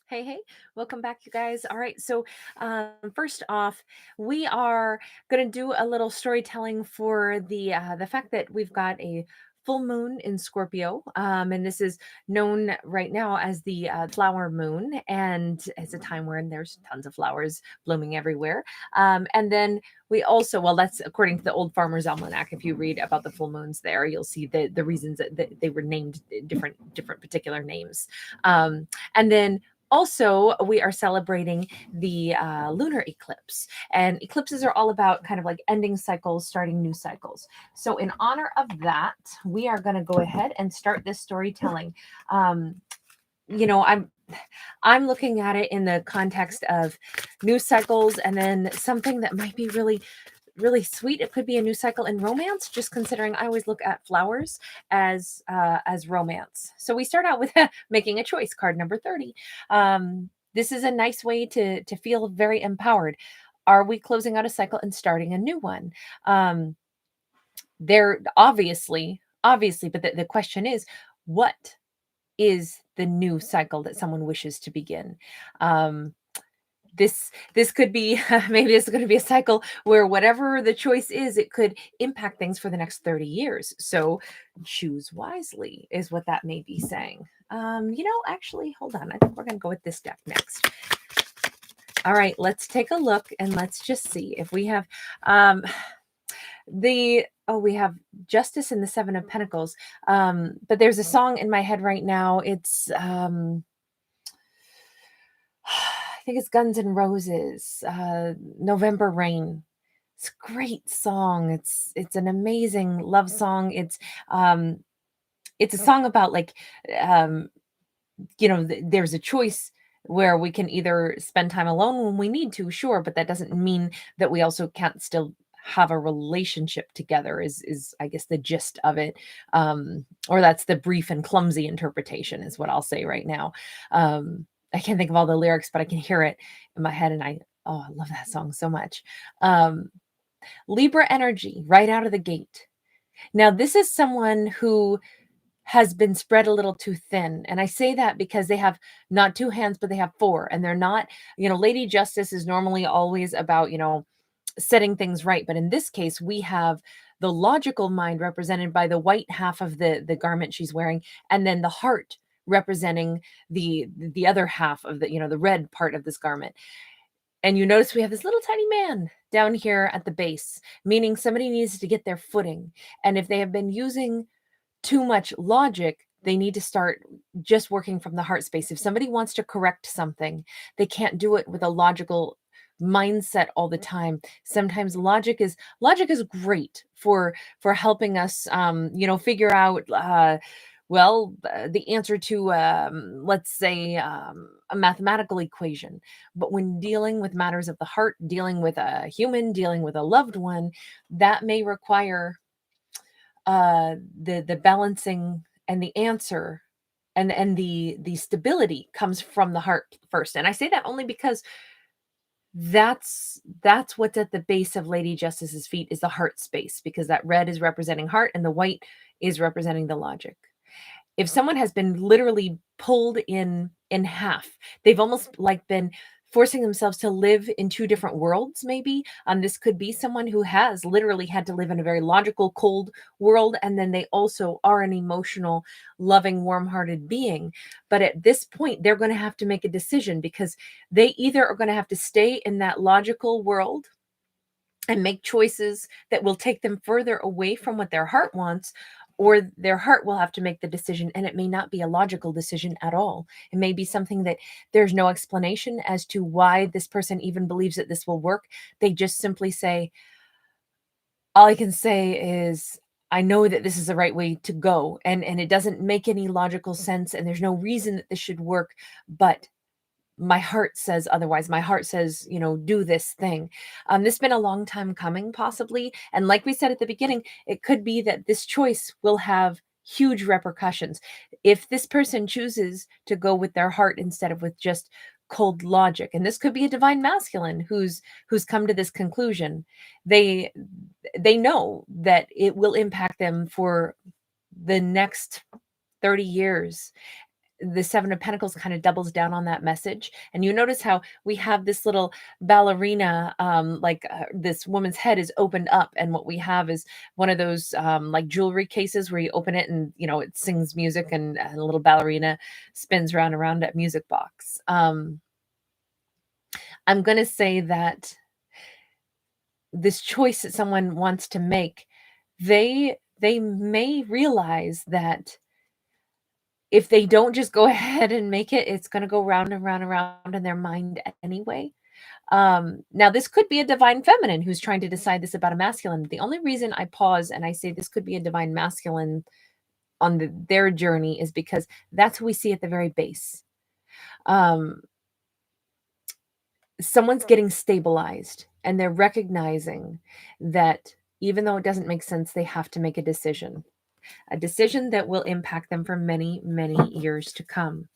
Hey, hey, welcome back, you guys. All right, so first off, we are going to do a little storytelling for the fact that we've got a full moon in Scorpio, and this is known right now as the flower moon, and it's a time where there's tons of flowers blooming everywhere. And then we also, well, that's according to the Old Farmer's Almanac. If you read about the full moons there, you'll see the reasons that they were named different particular names. And then also, we are celebrating the lunar eclipse, and eclipses are all about kind of like ending cycles, starting new cycles. So, in honor of that, we are going to go ahead and start this storytelling. Um, you know, I'm looking at it in the context of news cycles, and then something that might be really sweet. It could be a new cycle in romance, just considering I always look at flowers as romance. So we start out with making a choice, card number 30. This is a nice way to feel very empowered. Are we closing out a cycle and starting a new one? There obviously, but the question is, what is the new cycle that someone wishes to begin? This could be maybe this is going to be a cycle where whatever the choice is, it could impact things for the next 30 years. So choose wisely is what that may be saying. Actually, hold on. I think we're going to go with this deck next. All right, let's take a look and let's just see if we have we have Justice in the Seven of Pentacles. But there's a song in my head right now. It's I think it's Guns N' Roses, November Rain. It's a great song. It's an amazing love song. It's a song about like there's a choice where we can either spend time alone when we need to, sure, but that doesn't mean that we also can't still have a relationship together is I guess the gist of it. Or that's the brief and clumsy interpretation is what I'll say right now. I can't think of all the lyrics, but I can hear it in my head, and I love that song so much. Libra energy right out of the gate. Now, this is someone who has been spread a little too thin. And I say that because they have not two hands, but they have four. And they're not, Lady Justice is normally always about, setting things right. But in this case, we have the logical mind represented by the white half of the garment she's wearing, and then the heart representing the other half of the red part of this garment. And you notice we have this little tiny man down here at the base, meaning somebody needs to get their footing. And if they have been using too much logic, they need to start just working from the heart space. If somebody wants to correct something, they can't do it with a logical mindset all the time. Sometimes logic is great for helping us figure out the answer to let's say a mathematical equation. But when dealing with matters of the heart, dealing with a human, dealing with a loved one, that may require the balancing and the answer and the stability comes from the heart first. And I say that only because that's what's at the base of Lady Justice's feet is the heart space, because that red is representing heart and the white is representing the logic. If someone has been literally pulled in half, they've almost like been forcing themselves to live in two different worlds, maybe. This could be someone who has literally had to live in a very logical, cold world, and then they also are an emotional, loving, warm-hearted being. But at this point, they're going to have to make a decision, because they either are going to have to stay in that logical world and make choices that will take them further away from what their heart wants, or their heart will have to make the decision, and it may not be a logical decision at all. It may be something that there's no explanation as to why this person even believes that this will work. They just simply say, all I can say is, I know that this is the right way to go, and it doesn't make any logical sense, and there's no reason that this should work, but my heart says otherwise. My heart says, do this thing. This has been a long time coming, possibly. And like we said at the beginning, it could be that this choice will have huge repercussions. If this person chooses to go with their heart instead of with just cold logic, and this could be a divine masculine who's come to this conclusion, they know that it will impact them for the next 30 years. the Seven of Pentacles kind of doubles down on that message. And you notice how we have this little ballerina, this woman's head is opened up, and what we have is one of those like jewelry cases where you open it and it sings music, and a little ballerina spins round around that music box. I'm going to say that this choice that someone wants to make, they may realize that if they don't just go ahead and make it, it's going to go round and round and round in their mind anyway. Now, this could be a divine feminine who's trying to decide this about a masculine. The only reason I pause and I say this could be a divine masculine on their journey is because that's who we see at the very base. Someone's getting stabilized, and they're recognizing that even though it doesn't make sense, they have to make a decision that will impact them for many, many years to come.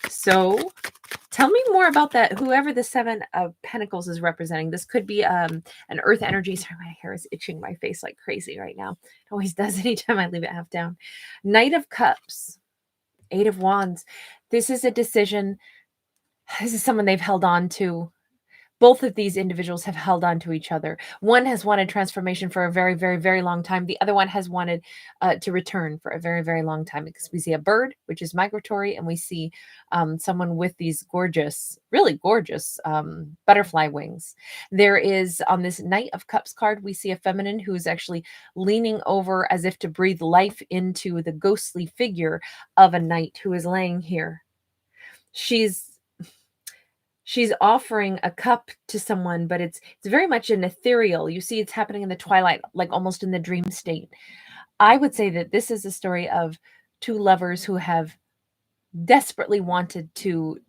So tell me more about that. Whoever the Seven of Pentacles is representing, this could be an earth energy. Sorry, my hair is itching my face like crazy right now. It always does anytime I leave it half down. Knight of Cups, Eight of Wands. This is a decision. This is someone they've held on to. Both of these individuals have held on to each other. One has wanted transformation for a very, very, very long time. The other one has wanted to return for a very, very long time, because we see a bird, which is migratory, and we see someone with these gorgeous, really gorgeous butterfly wings. There is, on this Knight of Cups card, we see a feminine who is actually leaning over as if to breathe life into the ghostly figure of a knight who is laying here. She's offering a cup to someone, but it's very much an ethereal. You see, it's happening in the twilight, like almost in the dream state. I would say that this is a story of two lovers who have desperately wanted to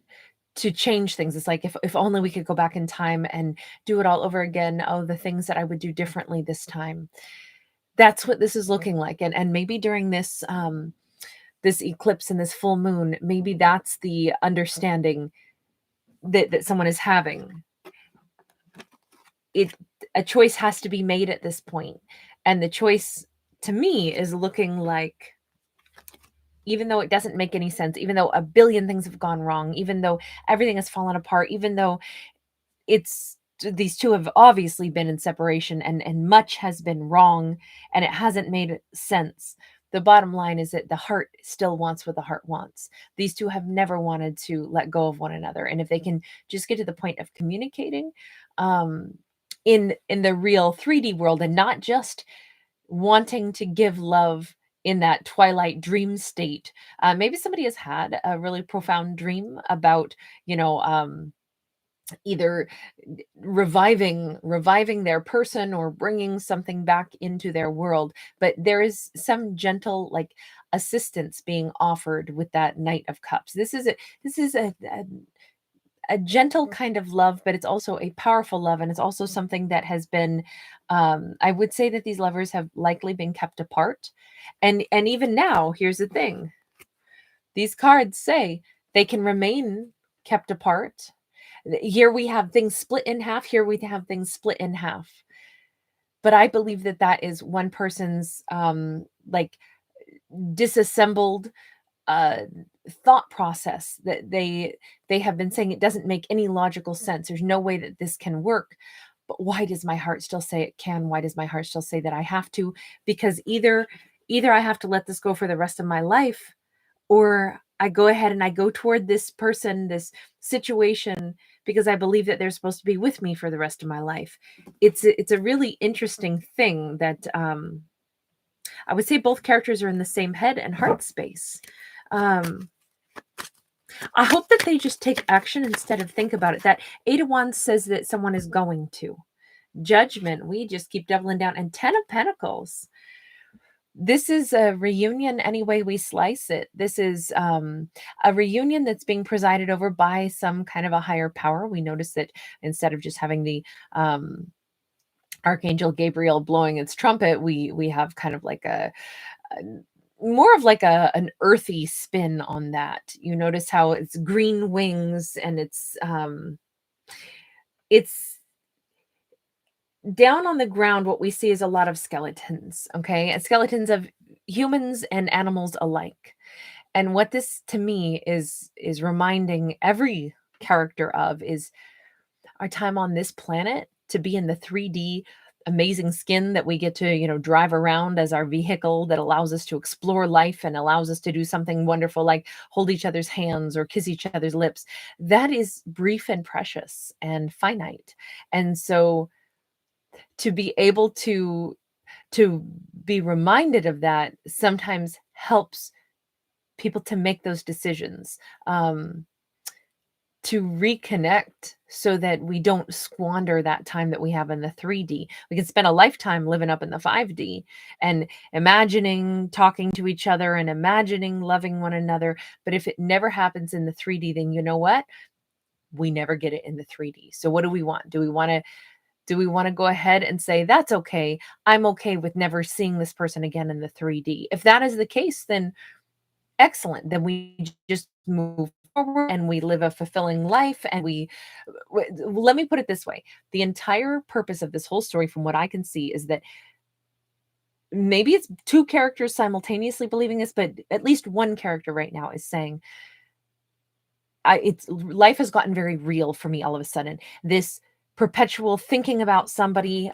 change things. It's like, if only we could go back in time and do it all over again. Oh, the things that I would do differently this time. That's what this is looking like. And maybe during this this eclipse and this full moon, maybe that's the understanding that someone is having. A choice has to be made at this point, and the choice to me is looking like, even though it doesn't make any sense, even though a billion things have gone wrong, even though everything has fallen apart, even though these two have obviously been in separation, and much has been wrong and it hasn't made sense, the bottom line is that the heart still wants what the heart wants. These two have never wanted to let go of one another. And if they can just get to the point of communicating in the real 3D world, and not just wanting to give love in that twilight dream state. Maybe somebody has had a really profound dream about, either reviving their person or bringing something back into their world, but there is some gentle assistance being offered with that Knight of Cups. This is a gentle kind of love, but it's also a powerful love, and it's also something that has been I would say that these lovers have likely been kept apart, and even now, here's the thing, these cards say they can remain kept apart. Here we have things split in half. Here we have things split in half. But I believe that is one person's disassembled thought process, that they have been saying it doesn't make any logical sense. There's no way that this can work. But why does my heart still say it can? Why does my heart still say that I have to? Because either I have to let this go for the rest of my life, or I go ahead and I go toward this person, this situation, because I believe that they're supposed to be with me for the rest of my life. It's a really interesting thing that I would say both characters are in the same head and heart space. I hope that they just take action instead of think about it. That Eight of Wands says that someone is going to. Judgment, we just keep doubling down. And Ten of Pentacles. This is a reunion any way we slice it. This is a reunion that's being presided over by some kind of a higher power. We notice that instead of just having the Archangel Gabriel blowing its trumpet, we have kind of like more of like an earthy spin on that. You notice how it's green wings, and it's down on the ground. What we see is a lot of skeletons, okay? And skeletons of humans and animals alike. And what this to me is reminding every character of is our time on this planet to be in the 3D amazing skin that we get to, drive around as our vehicle that allows us to explore life and allows us to do something wonderful like hold each other's hands or kiss each other's lips. That is brief and precious and finite. And so to be able to be reminded of that sometimes helps people to make those decisions. To reconnect so that we don't squander that time that we have in the 3D. We can spend a lifetime living up in the 5D and imagining talking to each other and imagining loving one another. But if it never happens in the 3D, then you know what? We never get it in the 3D. So what do we want? Do we want to go ahead and say, that's okay. I'm okay with never seeing this person again in the 3D. If that is the case, then excellent. Then we just move forward and we live a fulfilling life. And let me put it this way. The entire purpose of this whole story, from what I can see, is that maybe it's two characters simultaneously believing this, but at least one character right now is saying, life has gotten very real for me all of a sudden. This perpetual thinking about somebody,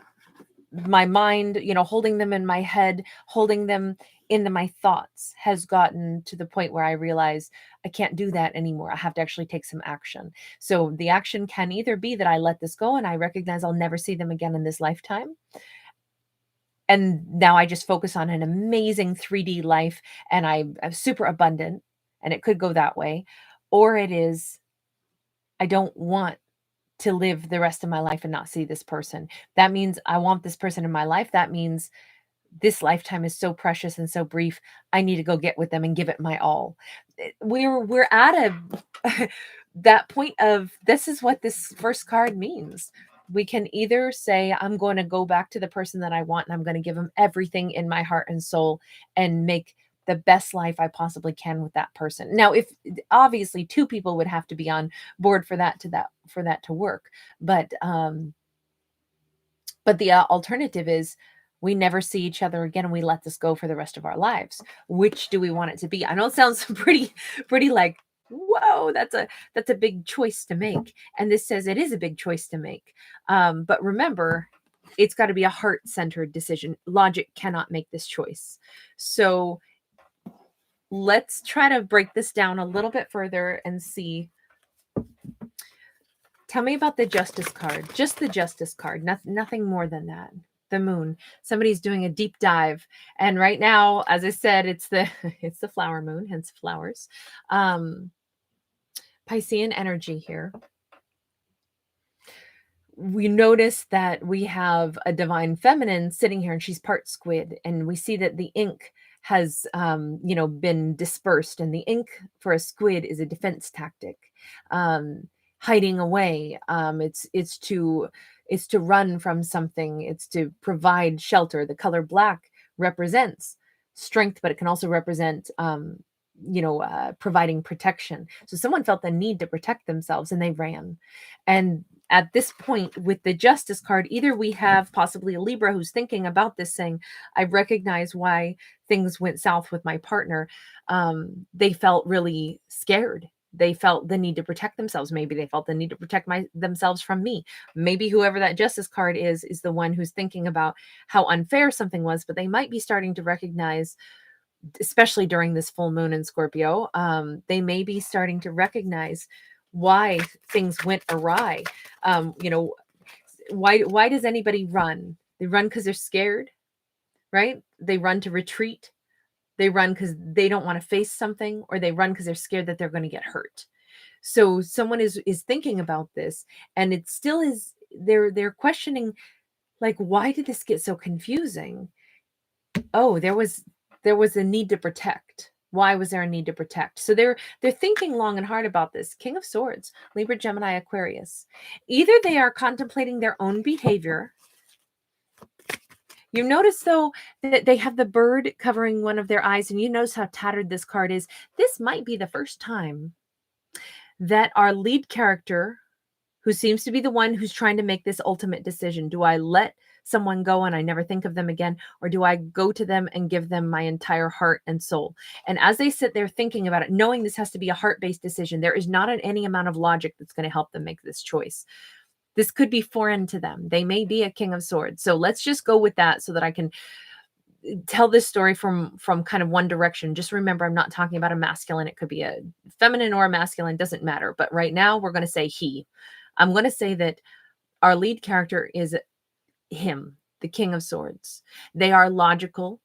my mind, holding them in my head, holding them into my thoughts has gotten to the point where I realize I can't do that anymore. I have to actually take some action. So the action can either be that I let this go and I recognize I'll never see them again in this lifetime. And now I just focus on an amazing 3D life and I'm super abundant, and it could go that way. Or it is, I don't want to live the rest of my life and not see this person. That means I want this person in my life. That means this lifetime is so precious and so brief. I need to go get with them and give it my all. We're at that point of, this is what this first card means. We can either say, I'm going to go back to the person that I want and I'm going to give them everything in my heart and soul and make the best life I possibly can with that person. Now, if obviously two people would have to be on board for that to work, but the alternative is we never see each other again and we let this go for the rest of our lives. Which do we want it to be? I know it sounds pretty like, whoa, that's a big choice to make. And this says it is a big choice to make. But remember, it's got to be a heart-centered decision. Logic cannot make this choice. So let's try to break this down a little bit further and see. Tell me about the Justice card. Just the Justice card. Nothing more than that. The Moon. Somebody's doing a deep dive. And right now, as I said, it's the flower moon, hence flowers. Piscean energy here. We notice that we have a divine feminine sitting here and she's part squid. And we see that the ink has, been dispersed. And the ink for a squid is a defense tactic. Hiding away. It's to run from something. It's to provide shelter. The color black represents strength, but it can also represent, providing protection. So someone felt the need to protect themselves and they ran. And at this point with the Justice card, either we have possibly a Libra who's thinking about this saying, I recognize why things went south with my partner. They felt really scared. They felt the need to protect themselves. Maybe they felt the need to protect themselves from me. Maybe whoever that Justice card is the one who's thinking about how unfair something was, but they might be starting to recognize, especially during this full moon in Scorpio, they may be starting to recognize why things went awry. Why does anybody run? They run because they're scared, right? They run to retreat. They run because they don't want to face something, or they run because they're scared that they're going to get hurt. So someone is thinking about this, and it still is, they're questioning, like, why did this get so confusing? Oh, there was a need to protect. Why was there a need to protect? So they're thinking long and hard about this. King of Swords, Libra, Gemini, Aquarius. Either they are contemplating their own behavior. You notice, though, that they have the bird covering one of their eyes, and you notice how tattered this card is. This might be the first time that our lead character, who seems to be the one who's trying to make this ultimate decision, do I let someone go and I never think of them again? Or do I go to them and give them my entire heart and soul? And as they sit there thinking about it, knowing this has to be a heart-based decision, there is not any amount of logic that's going to help them make this choice. This could be foreign to them. They may be a King of Swords. So let's just go with that so that I can tell this story from kind of one direction. Just remember, I'm not talking about a masculine. It could be a feminine or a masculine, doesn't matter. But right now we're going to say he. I'm going to say that our lead character is him, the King of Swords. They are logical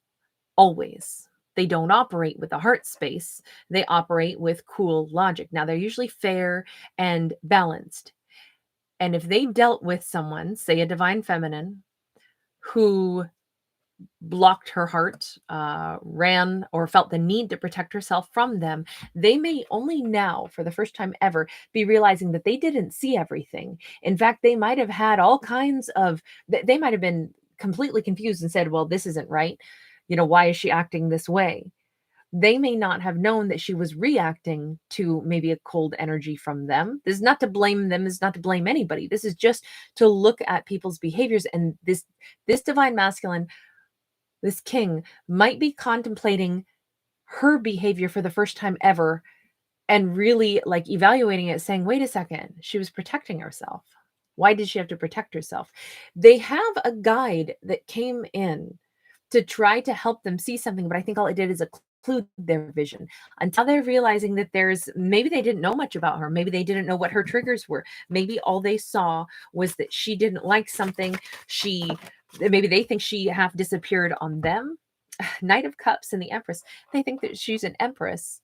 always. They don't operate with a heart space. They operate with cool logic. Now they're usually fair and balanced. And if they dealt with someone, say a divine feminine, who blocked her heart, ran, or felt the need to protect herself from them, they may only now, for the first time ever, be realizing that they didn't see everything. In fact, they might have had all kinds of, they might have been completely confused and said, well, this isn't right. Why is she acting this way? They may not have known that she was reacting to maybe a cold energy from them. This is not to blame them. This is not to blame anybody. This is just to look at people's behaviors. And this divine masculine, this king, might be contemplating her behavior for the first time ever and really like evaluating it, saying, wait a second, she was protecting herself. Why did she have to protect herself? They have a guide that came in to try to help them see something, but I think all it did is occlude their vision until they're realizing that maybe they didn't know much about her. Maybe they didn't know what her triggers were. Maybe all they saw was that she didn't like something. Maybe they think she half disappeared on them. Knight of Cups and the Empress. They think that she's an empress.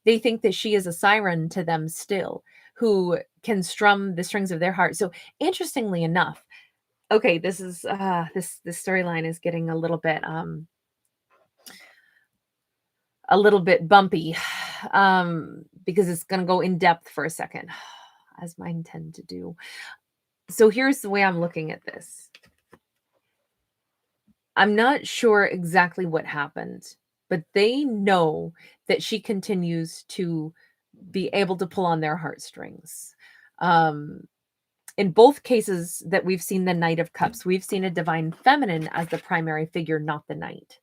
They think that she is a siren to them still, who can strum the strings of their heart. So interestingly enough, okay, this is this storyline is getting a little bit bumpy, because it's going to go in depth for a second, as mine tend to do. So here's the way I'm looking at this. I'm not sure exactly what happened, but they know that she continues to be able to pull on their heartstrings. In both cases that we've seen the Knight of Cups, we've seen a divine feminine as the primary figure, not the knight.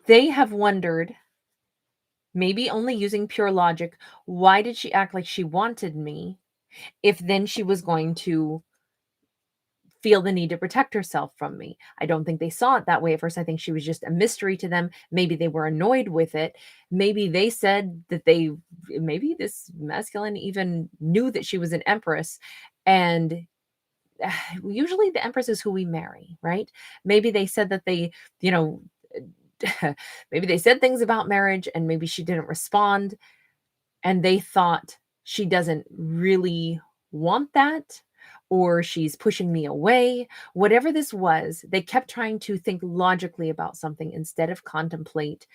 They have wondered, maybe only using pure logic, why did she act like she wanted me if then she was going to feel the need to protect herself from me? I don't think they saw it that way at first. I think she was just a mystery to them. Maybe they were annoyed with it. Maybe they said that maybe this masculine even knew that she was an empress, and usually the empress is who we marry, right? Maybe they said that maybe they said things about marriage and maybe she didn't respond, and they thought she doesn't really want that, or she's pushing me away. Whatever this was, they kept trying to think logically about something instead of contemplate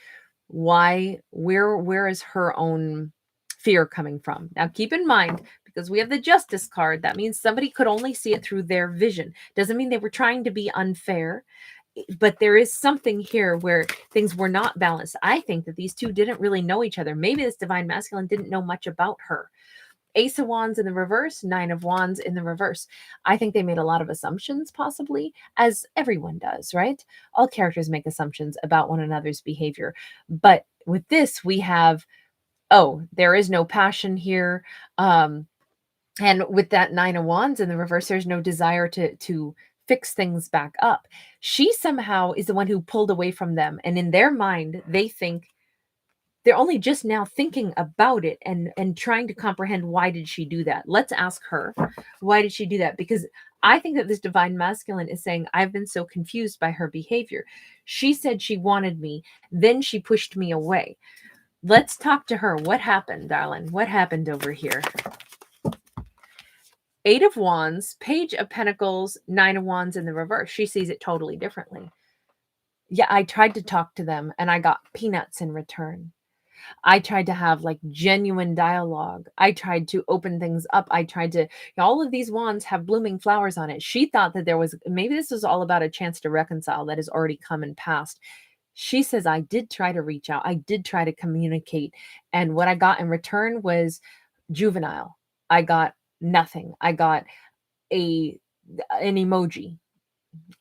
where is her own fear coming from. Now keep in mind, because we have the Justice card, that means somebody could only see it through their vision. Doesn't mean they were trying to be unfair, but there is something here where things were not balanced. I think that these two didn't really know each other. Maybe this divine masculine didn't know much about her. Ace of Wands in the reverse, Nine of Wands in the reverse. I think they made a lot of assumptions, possibly, as everyone does, right? All characters make assumptions about one another's behavior. But with this, we have, there is no passion here. And with that Nine of Wands in the reverse, there's no desire to fix things back up. She somehow is the one who pulled away from them. And in their mind, they think they're only just now thinking about it and trying to comprehend, why did she do that? Let's ask her, why did she do that? Because I think that this divine masculine is saying, I've been so confused by her behavior. She said she wanted me, then she pushed me away. Let's talk to her. What happened, darling? What happened over here? Eight of Wands, Page of Pentacles, Nine of Wands in the reverse. She sees it totally differently. Yeah, I tried to talk to them and I got peanuts in return. I tried to have like genuine dialogue. I tried to open things up. I tried to, all of these wands have blooming flowers on it. She thought that maybe this was all about a chance to reconcile that has already come and passed. She says, I did try to reach out. I did try to communicate. And what I got in return was juvenile. I got nothing. I got a an emoji.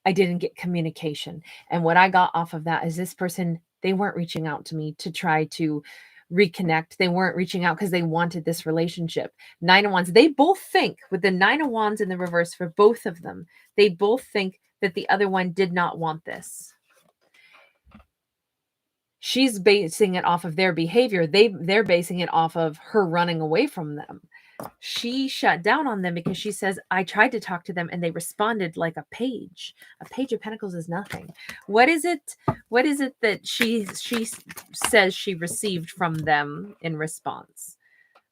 I didn't get communication. And what I got off of that is this person, they weren't reaching out to me to try to reconnect. They weren't reaching out because they wanted this relationship. Nine of Wands, they both think, with the Nine of Wands in the reverse for both of them, they both think that the other one did not want this. She's basing it off of their behavior. They're basing it off of her running away from them. She shut down on them because she says, I tried to talk to them and they responded like a page. A page of pentacles is nothing. What is it that she says she received from them in response?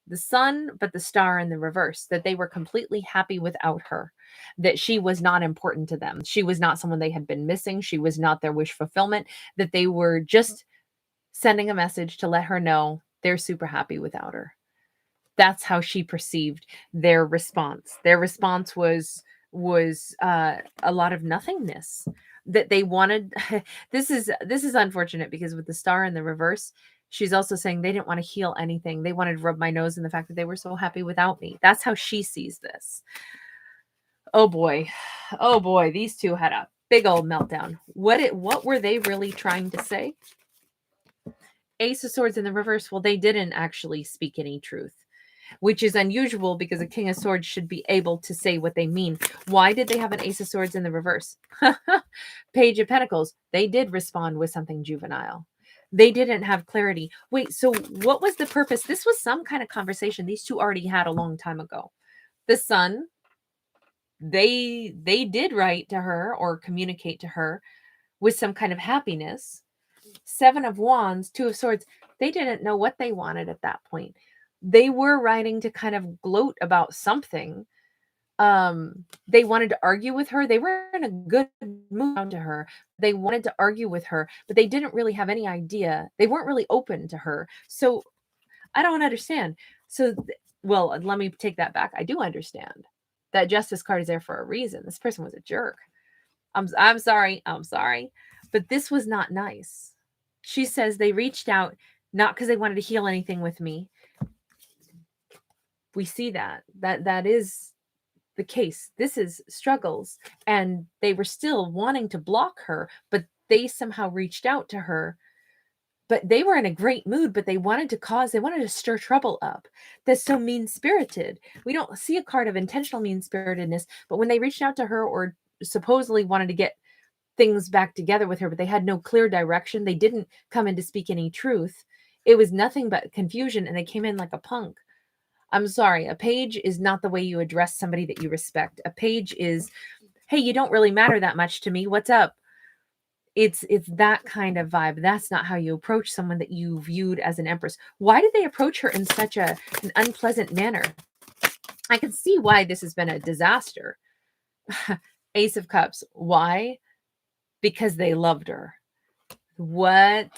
The sun, but the star in the reverse, that they were completely happy without her, that she was not important to them. She was not someone they had been missing. She was not their wish fulfillment, that they were just sending a message to let her know they're super happy without her. That's how she perceived their response. Their response was a lot of nothingness, that they wanted. This is unfortunate because with the star in the reverse, she's also saying they didn't want to heal anything. They wanted to rub my nose in the fact that they were so happy without me. That's how she sees this. Oh boy. Oh boy. These two had a big old meltdown. What were they really trying to say? Ace of Swords in the reverse. Well, they didn't actually speak any truth, which is unusual because a King of Swords should be able to say what they mean. Why did they have an Ace of Swords in the reverse? Page of Pentacles. They did respond with something juvenile. They didn't have clarity. Wait, so what was the purpose? This was some kind of conversation these two already had a long time ago. The Sun, they did write to her or communicate to her with some kind of happiness. Seven of Wands, Two of Swords, they didn't know what they wanted at that point. They were writing to kind of gloat about something. They wanted to argue with her. They were in a good mood to her. They wanted to argue with her, but they didn't really have any idea. They weren't really open to her. So I don't understand. So, well, let me take that back. I do understand that Justice card is there for a reason. This person was a jerk. I'm sorry. But this was not nice. She says they reached out not because they wanted to heal anything with me. We see that is the case. This is struggles, and they were still wanting to block her, but they somehow reached out to her. But they were in a great mood, but they wanted to stir trouble up. That's so mean-spirited. We don't see a card of intentional mean-spiritedness, but when they reached out to her or supposedly wanted to get things back together with her, but they had no clear direction, they didn't come in to speak any truth. It was nothing but confusion, and they came in like a punk. I'm sorry, a page is not the way you address somebody that you respect. A page is, hey, you don't really matter that much to me. What's up? It's that kind of vibe. That's not how you approach someone that you viewed as an empress. Why did they approach her in such an unpleasant manner? I can see why this has been a disaster. Ace of Cups. Why? Because they loved her. What?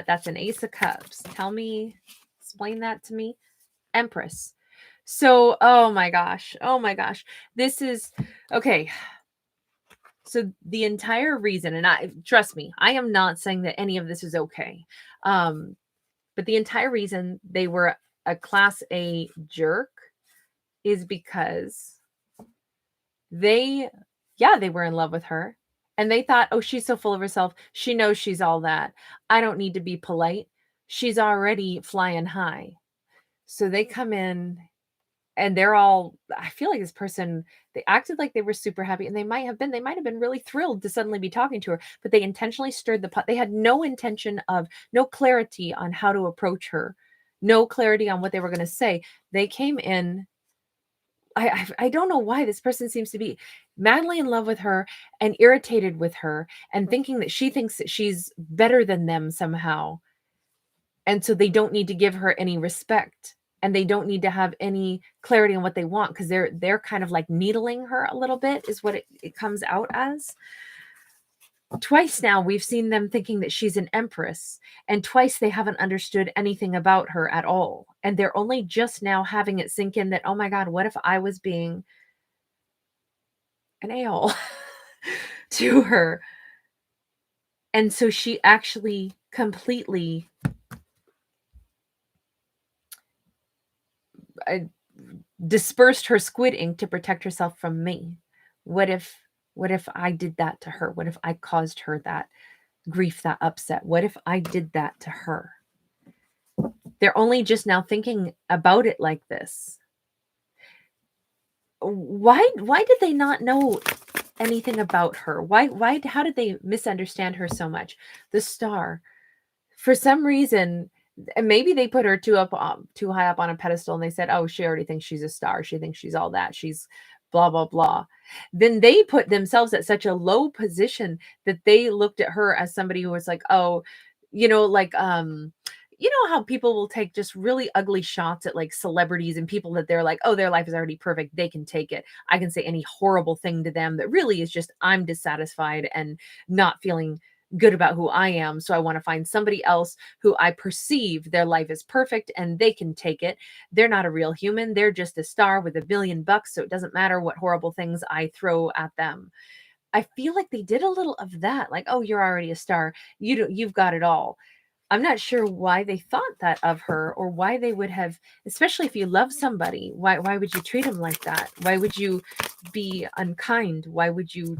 That's an Ace of Cups. Tell me, explain that to me. Empress. So, oh my gosh. This is, okay. So the entire reason, and trust me, I am not saying that any of this is okay. But the entire reason they were a class A jerk is because they were in love with her. And they thought, oh, she's so full of herself. She knows she's all that. I don't need to be polite. She's already flying high. So they come in and they're all, I feel like this person, they acted like they were super happy, and they might have been really thrilled to suddenly be talking to her, but they intentionally stirred the pot. They had no clarity on how to approach her, no clarity on what they were going to say. They came in, I don't know why this person seems to be madly in love with her and irritated with her and thinking that she thinks that she's better than them somehow. And so they don't need to give her any respect, and they don't need to have any clarity on what they want, because they're kind of like needling her a little bit is what it comes out as. Twice now we've seen them thinking that she's an empress, and twice they haven't understood anything about her at all. And they're only just now having it sink in that, oh my God, what if I was being an a-hole to her? And so she actually completely dispersed her squid ink to protect herself from me. What if I did that to her? What if I caused her that grief, that upset? What if I did that to her? They're only just now thinking about it like this. Why did they not know anything about her? How did they misunderstand her so much? The star, for some reason, and maybe they put her too high up on a pedestal, and they said, oh, she already thinks she's a star, she thinks she's all that, she's blah blah blah. Then they put themselves at such a low position that they looked at her as somebody who was like, oh, like you know how people will take just really ugly shots at like celebrities and people that they're like, oh, their life is already perfect, they can take it, I can say any horrible thing to them that really is just, I'm dissatisfied and not feeling good about who I am. So I want to find somebody else who I perceive their life is perfect and they can take it. They're not a real human. They're just a star with $1 billion. So it doesn't matter what horrible things I throw at them. I feel like they did a little of that. Like, oh, you're already a star. You've got it all. I'm not sure why they thought that of her, or why they would have, especially if you love somebody, why would you treat them like that? Why would you be unkind? Why would you,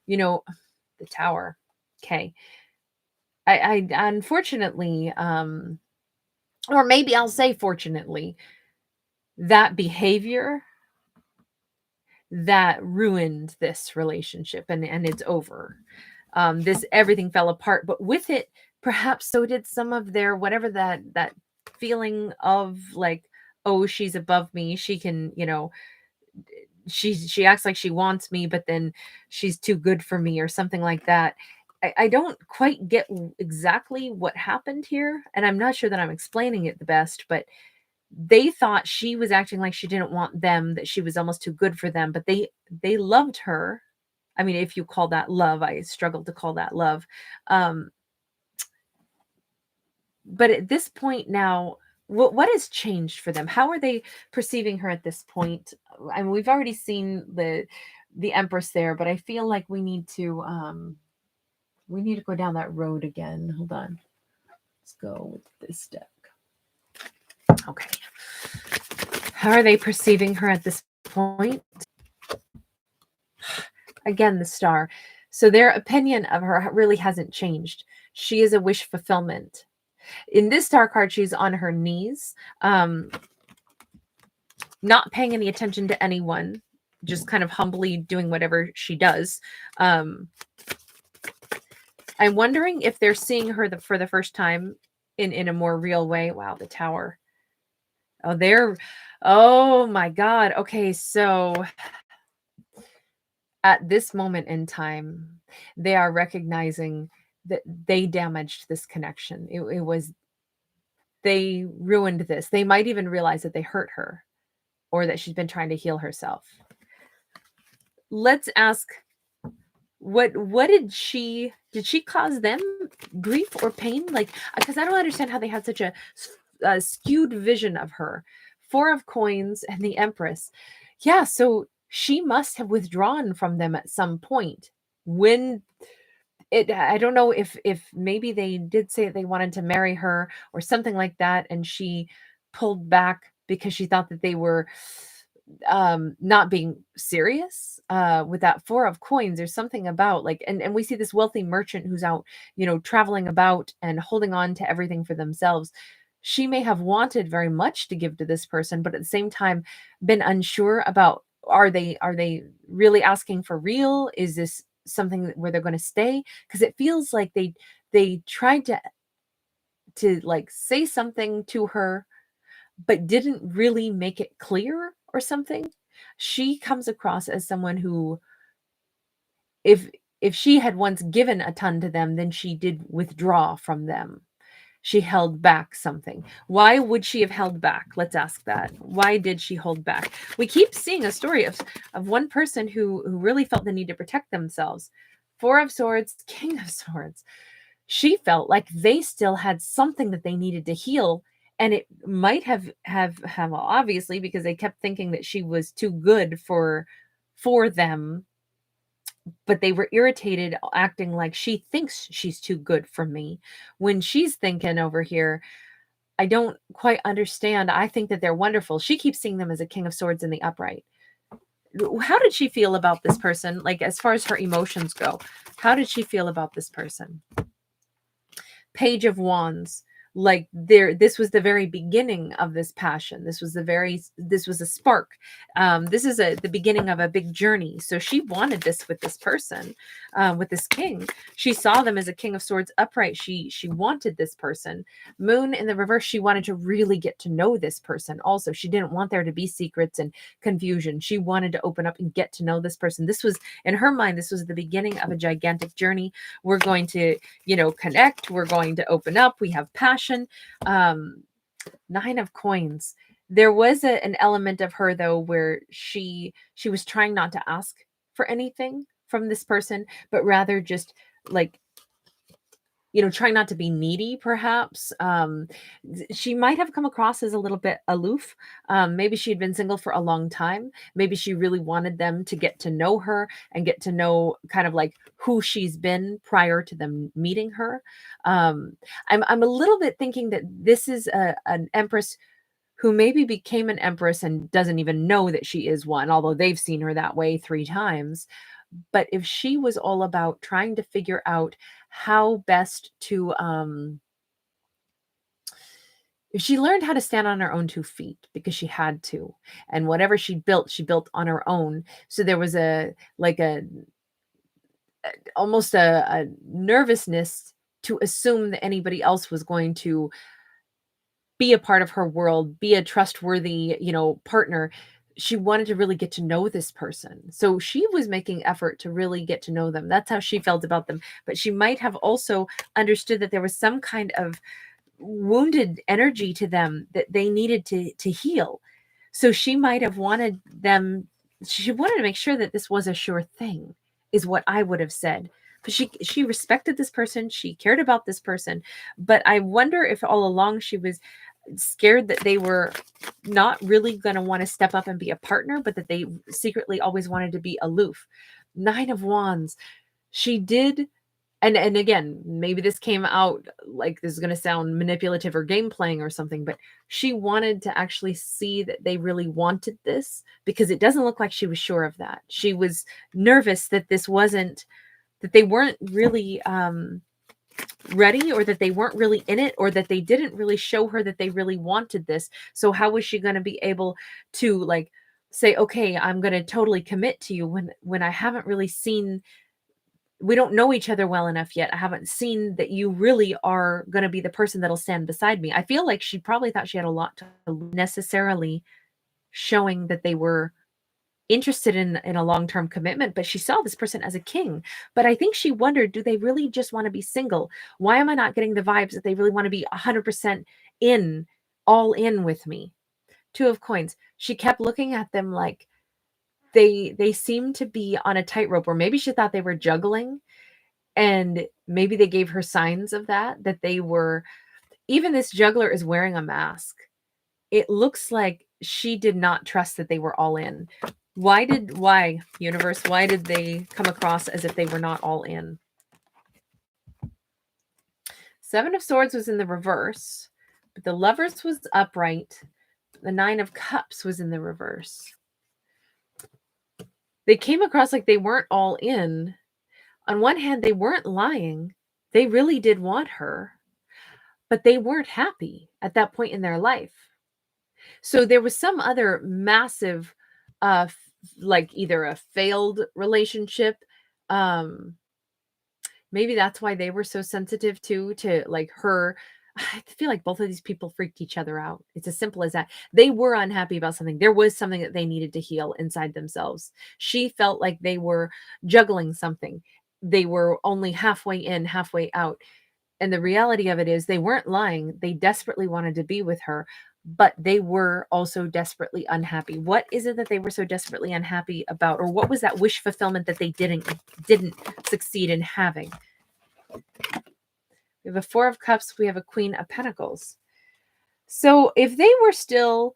the Tower. Okay. I unfortunately, or maybe I'll say fortunately, that behavior that ruined this relationship, and it's over. This everything fell apart, but with it, perhaps so did some of their whatever that feeling of like, oh, she's above me. She can, she acts like she wants me, but then she's too good for me or something like that. I don't quite get exactly what happened here, and I'm not sure that I'm explaining it the best, but they thought she was acting like she didn't want them, that she was almost too good for them, but they loved her. I mean, if you call that love, I struggle to call that love. Um, but at this point now, what has changed for them? How are they perceiving her at this point? I mean, we've already seen the Empress there, but I feel like we need to go down that road again. Hold on. Let's go with this deck. Okay. How are they perceiving her at this point? Again, the Star. So their opinion of her really hasn't changed. She is a wish fulfillment. In this Star card, she's on her knees, not paying any attention to anyone, just kind of humbly doing whatever she does. I'm wondering if they're seeing her for the first time in a more real way. Wow, the Tower. Oh my God. Okay, so at this moment in time, they are recognizing that they damaged this connection. They ruined this. They might even realize that they hurt her, or that she's been trying to heal herself. Let's ask, what did she cause them grief or pain? Like, because I don't understand how they had such a skewed vision of her. 4 of Coins and the Empress. Yeah, so she must have withdrawn from them at some point. When I don't know if maybe they did say they wanted to marry her or something like that, and she pulled back because she thought that they were not being serious. With that 4 of Coins, there's something about like, and we see this wealthy merchant who's out, traveling about and holding on to everything for themselves. She may have wanted very much to give to this person, but at the same time been unsure about, are they really asking for real? Is this something where they're going to stay? Because it feels like they tried to like say something to her, but didn't really make it clear or something. She comes across as someone who, if she had once given a ton to them, then she did withdraw from them. She held back something. Why would she have held back? Let's ask that. Why did she hold back? We keep seeing a story of one person who really felt the need to protect themselves. 4 of Swords, King of Swords. She felt like they still had something that they needed to heal, and it might have well, obviously, because they kept thinking that she was too good for them, but they were irritated, acting like she thinks she's too good for me, when she's thinking over here, I don't quite understand. I think that they're wonderful. She keeps seeing them as a King of Swords in the upright. how did she feel about this person? Like, as far as her emotions go, how did she feel about this person? Page of Wands. Like, this was the very beginning of this passion. This was a spark. This is the beginning of a big journey. So she wanted this with this person, with this king. She saw them as a King of Swords upright. She wanted this person. Moon in the reverse. She wanted to really get to know this person. Also, she didn't want there to be secrets and confusion. She wanted to open up and get to know this person. This was, in her mind, this was the beginning of a gigantic journey. We're going to, connect. We're going to open up. We have passion. 9 of Coins. There was an element of her, though, where she was trying not to ask for anything from this person, but rather just like, trying not to be needy, perhaps. She might have come across as a little bit aloof. Maybe she had been single for a long time. Maybe she really wanted them to get to know her and get to know kind of like who she's been prior to them meeting her. I'm a little bit thinking that this is an empress who maybe became an empress and doesn't even know that she is one, although they've seen her that way 3 times. But if she was all about trying to figure out how best to, if she learned how to stand on her own 2 feet because she had to, and whatever she built on her own. So there was almost a nervousness to assume that anybody else was going to be a part of her world, be a trustworthy, partner. She wanted to really get to know this person. So she was making effort to really get to know them. That's how she felt about them. But she might have also understood that there was some kind of wounded energy to them that they needed to heal. So she might have wanted them, she wanted to make sure that this was a sure thing, is what I would have said. But she respected this person, she cared about this person. But I wonder if all along she was scared that they were not really going to want to step up and be a partner, but that they secretly always wanted to be aloof. 9 of Wands. She did, and again, maybe this came out like this is going to sound manipulative or game playing or something, but she wanted to actually see that they really wanted this, because it doesn't look like she was sure of that. She was nervous that that they weren't really ready, or that they weren't really in it, or that they didn't really show her that they really wanted this. So how was she going to be able to like say, okay, I'm going to totally commit to you when I haven't really seen, we don't know each other well enough yet. I haven't seen that you really are going to be the person that'll stand beside me. I feel like she probably thought she had a lot to necessarily showing that they were interested in a long-term commitment, but she saw this person as a king. But I think she wondered, do they really just want to be single? Why am I not getting the vibes that they really want to be 100% all in with me? 2 of Coins. She kept looking at them like they seemed to be on a tightrope, or maybe she thought they were juggling, and maybe they gave her signs of that they were. Even this juggler is wearing a mask. It looks like she did not trust that they were all in. Why, universe, why did they come across as if they were not all in? 7 of Swords was in the reverse, but the Lovers was upright. The 9 of Cups was in the reverse. They came across like they weren't all in. On one hand, they weren't lying. They really did want her, but they weren't happy at that point in their life. So there was some other massive, like either a failed relationship. Maybe that's why they were so sensitive to like her. I feel like both of these people freaked each other out. It's as simple as that. They were unhappy about something. There was something that they needed to heal inside themselves. She felt like they were juggling something. They were only halfway in, halfway out. And the reality of it is they weren't lying. They desperately wanted to be with her, but they were also desperately unhappy. What is it that they were so desperately unhappy about? Or what was that wish fulfillment that they didn't succeed in having? We have a 4 of Cups. We have a Queen of Pentacles. So if they were still,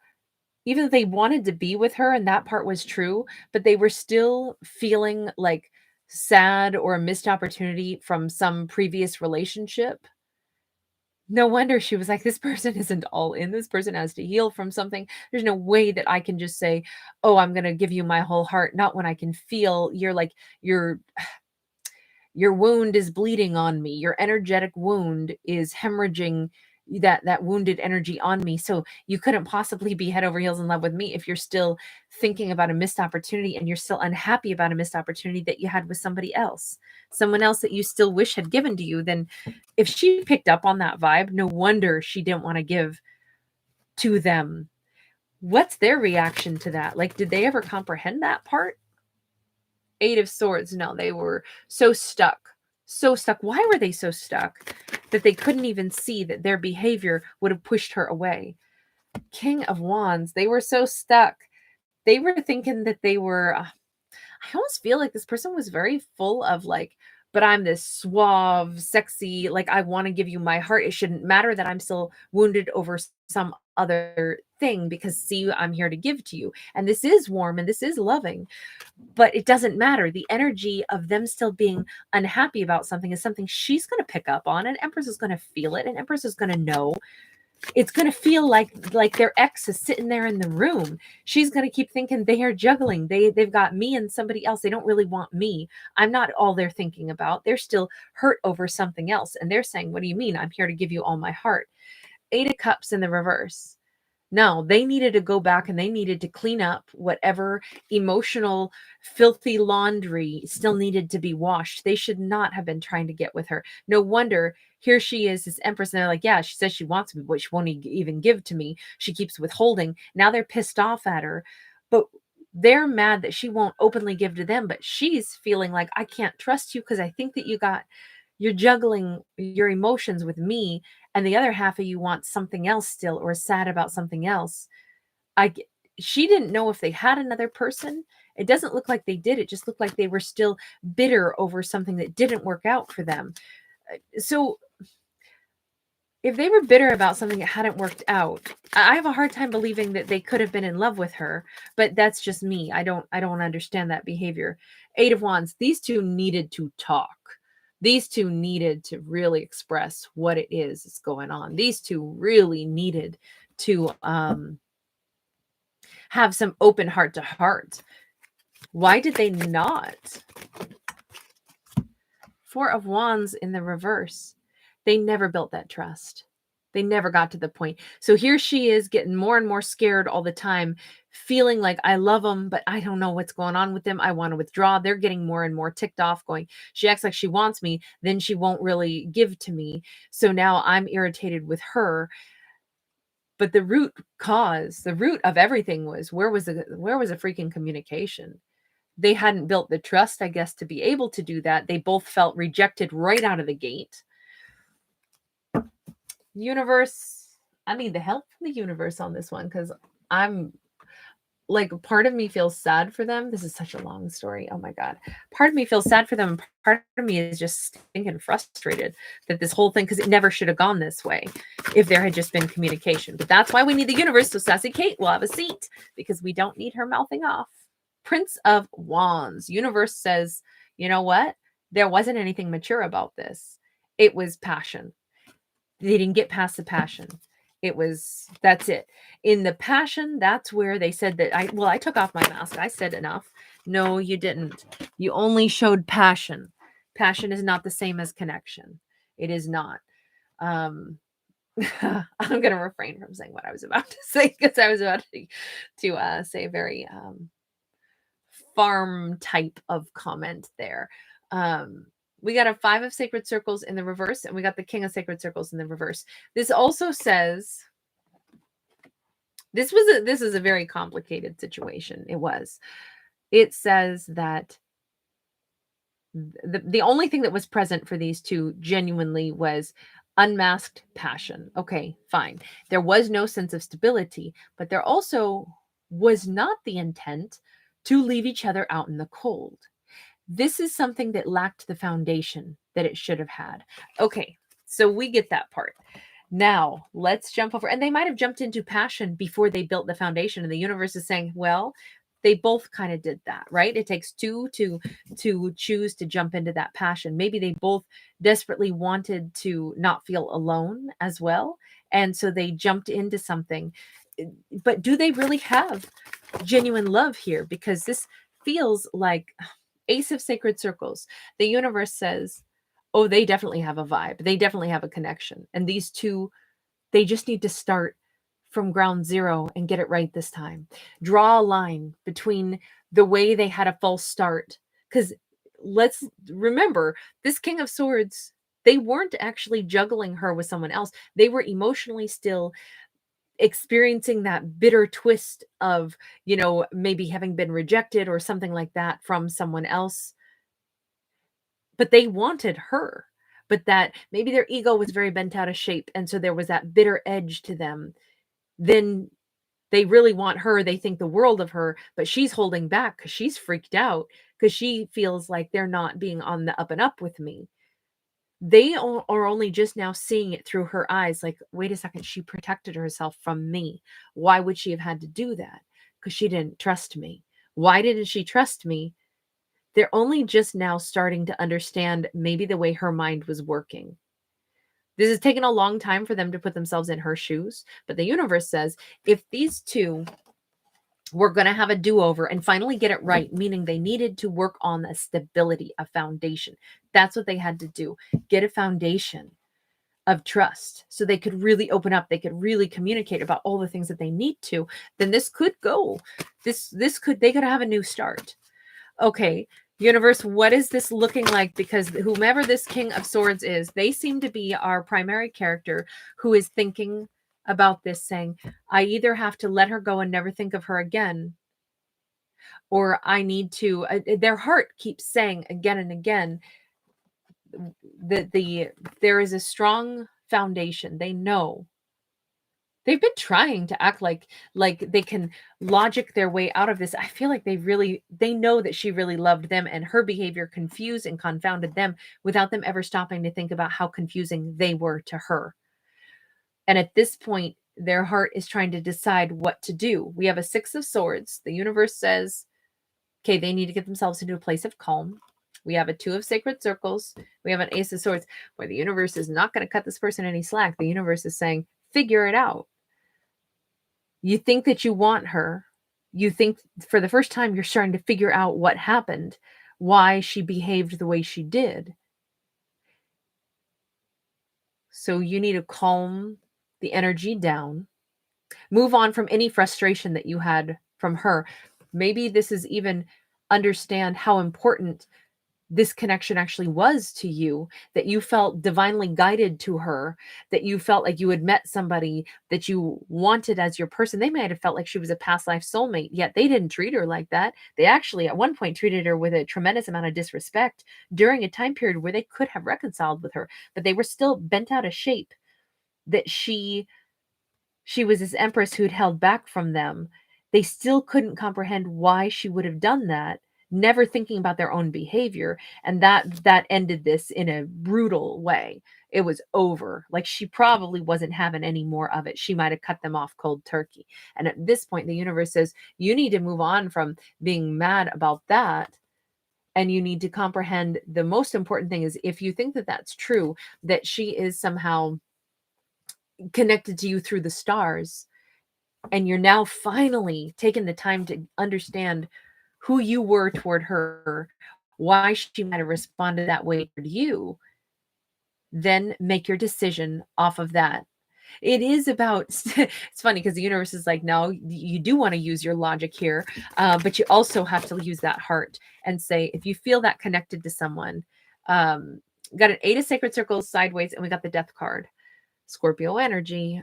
even if they wanted to be with her and that part was true, but they were still feeling like sad or a missed opportunity from some previous relationship, No wonder she was like, this person isn't all in. This person has to heal from something. There's no way that I can just say, oh, I'm going to give you my whole heart. Not when I can feel you're like, your wound is bleeding on me. Your energetic wound is hemorrhaging that wounded energy on me. So you couldn't possibly be head over heels in love with me if you're still thinking about a missed opportunity and you're still unhappy about a missed opportunity that you had with somebody else, someone else that you still wish had given to you. Then if she picked up on that vibe, no wonder she didn't want to give to them. What's their reaction to that? Like, did they ever comprehend that part? Eight of Swords. No, they were so stuck. So stuck. Why were they so stuck that they couldn't even see that their behavior would have pushed her away? King of Wands. They were so stuck. They were thinking that they were, I almost feel like this person was very full of like, but I'm this suave, sexy, like I want to give you my heart. It shouldn't matter that I'm still wounded over some other thing because see, I'm here to give to you. And this is warm and this is loving, but it doesn't matter. The energy of them still being unhappy about something is something she's going to pick up on, and Empress is going to feel it, and Empress is going to know. It's going to feel like their ex is sitting there in the room. She's going to keep thinking they are juggling. They've got me and somebody else. They don't really want me. I'm not all they're thinking about. They're still hurt over something else. And they're saying, what do you mean? I'm here to give you all my heart. Eight of Cups in the reverse. No, they needed to go back and they needed to clean up whatever emotional, filthy laundry still needed to be washed. They should not have been trying to get with her. No wonder here she is, this Empress, and they're like, yeah, she says she wants me, but she won't even give to me. She keeps withholding. Now they're pissed off at her, but they're mad that she won't openly give to them. But she's feeling like, I can't trust you because I think that you're juggling your emotions with me, and the other half of you wants something else still, or is sad about something else. She didn't know if they had another person. It doesn't look like they did. It just looked like they were still bitter over something that didn't work out for them. So if they were bitter about something that hadn't worked out, I have a hard time believing that they could have been in love with her, but that's just me. I don't understand that behavior. Eight of Wands. These two needed to talk. These two needed to really express what it is that's going on. These two really needed to have some open heart to heart. Why did they not? Four of Wands in the reverse. They never built that trust. They never got to the point. So here she is getting more and more scared all the time, feeling like I love them, but I don't know what's going on with them. I want to withdraw. They're getting more and more ticked off, going, she acts like she wants me, then she won't really give to me. So now I'm irritated with her. But the root cause, the root of everything was, where was the freaking communication? They hadn't built the trust, I guess, to be able to do that. They both felt rejected right out of the gate. Universe, I need the help from the universe on this one, because I'm like, part of me feels sad for them. This is such a long story. Oh my God. Part of me feels sad for them. Part of me is just stinking frustrated that this whole thing, because it never should have gone this way if there had just been communication. But that's why we need the universe. So Sassy Kate will have a seat, because we don't need her mouthing off. Prince of Wands. Universe says, you know what? There wasn't anything mature about this. It was passion. They didn't get past the passion. That's it. In the passion, that's where they said that I took off my mask. I said enough. No, you didn't. You only showed passion. Passion is not the same as connection. It is not. I'm going to refrain from saying what I was about to say, because I was about to say a very farm type of comment there. We got a Five of Sacred Circles in the reverse, and we got the King of Sacred Circles in the reverse. This also says, this is a very complicated situation. It says that the only thing that was present for these two genuinely was unmasked passion. Okay, fine. There was no sense of stability, but there also was not the intent to leave each other out in the cold. This is something that lacked the foundation that it should have had. Okay, so we get that part. Now, let's jump over. And they might have jumped into passion before they built the foundation. And the universe is saying, well, they both kind of did that, right? It takes two to choose to jump into that passion. Maybe they both desperately wanted to not feel alone as well, and so they jumped into something. But do they really have genuine love here? Because this feels like Ace of Sacred Circles. The universe says, oh, they definitely have a vibe. They definitely have a connection. And these two, they just need to start from ground zero and get it right this time. Draw a line between the way they had a false start. Because let's remember, this King of Swords, they weren't actually juggling her with someone else. They were emotionally still experiencing that bitter twist of, maybe having been rejected or something like that from someone else. But they wanted her. But that maybe their ego was very bent out of shape. And so there was that bitter edge to them. Then they really want her. They think the world of her, but she's holding back because she's freaked out because she feels like they're not being on the up and up with me. They are only just now seeing it through her eyes. Like, wait a second, she protected herself from me. Why would she have had to do that? Because she didn't trust me. Why didn't she trust me? They're only just now starting to understand maybe the way her mind was working. This has taken a long time for them to put themselves in her shoes, but the universe says if these two were going to have a do-over and finally get it right, meaning they needed to work on a stability, a foundation. That's what they had to do. Get a foundation of trust so they could really open up. They could really communicate about all the things that they need to. Then this could go. They could have a new start. Okay, universe, what is this looking like? Because whomever this King of Swords is, they seem to be our primary character who is thinking about this, saying, I either have to let her go and never think of her again, or I need to, their heart keeps saying again and again that there is a strong foundation. They know. They've been trying to act like they can logic their way out of this. I feel like they know that she really loved them, and her behavior confused and confounded them without them ever stopping to think about how confusing they were to her. And at this point, their heart is trying to decide what to do. We have a Six of Swords. The universe says, okay, they need to get themselves into a place of calm. We have a Two of Sacred Circles. We have an Ace of Swords, where the universe is not going to cut this person any slack. The universe is saying, figure it out. You think that you want her. You think for the first time you're starting to figure out what happened, why she behaved the way she did. So you need to calm the energy down. Move on from any frustration that you had from her. Maybe this is even understand how important this connection actually was to you, that you felt divinely guided to her, that you felt like you had met somebody that you wanted as your person. They might have felt like she was a past life soulmate, yet they didn't treat her like that. They actually at one point treated her with a tremendous amount of disrespect during a time period where they could have reconciled with her, but they were still bent out of shape that she was this empress who'd held back from them. They still couldn't comprehend why she would have done that, never thinking about their own behavior. And that ended this in a brutal way. It was over. Like she probably wasn't having any more of it. She might have cut them off cold turkey. And at this point, the universe says, you need to move on from being mad about that. And you need to comprehend the most important thing is if you think that that's true, that she is somehow connected to you through the stars, and you're now finally taking the time to understand who you were toward her, why she might have responded that way toward you, then make your decision off of that. It is about, it's funny because the universe is like, no, you do want to use your logic here, but you also have to use that heart and say, if you feel that connected to someone, got an Eight of Sacred Circles sideways, and we got the Death card. Scorpio energy.